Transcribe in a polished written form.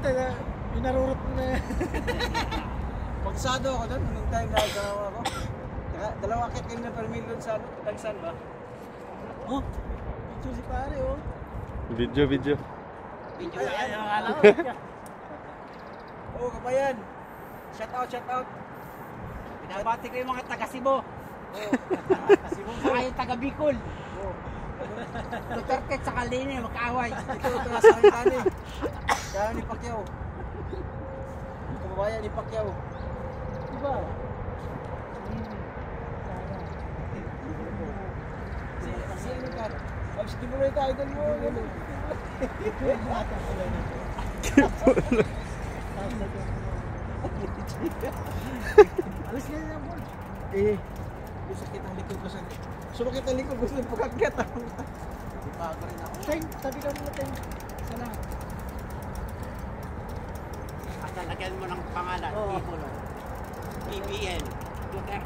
Pinarurot mo na yan. Pagsado ako doon, nung time na ginawa ko. Dalawa kit kayo na per million sa Tagsan ba? Oh, ito si pare oh. Video. Video yan. Oo, kabayan. Shout out. Binabati ko yung mga taga Cebu. Cebu. Saka yung taga Bicol. Duterte at saka Lene, magkaaway. Ito sa akin ni. Kaya ni Pacquiao. Kababayan ni Pacquiao. Diba? Sino ka? Sige mo rin tayo doon mo. Alis na yan po. Sakit ang likod ko sa... Sumakit ang likod ko sa pagkagat. Di pa ako rin ako. Teng, tabi ka muna teng. Sana. At lalagyan mo ng pangalan, Bicol. BBN. Duterte.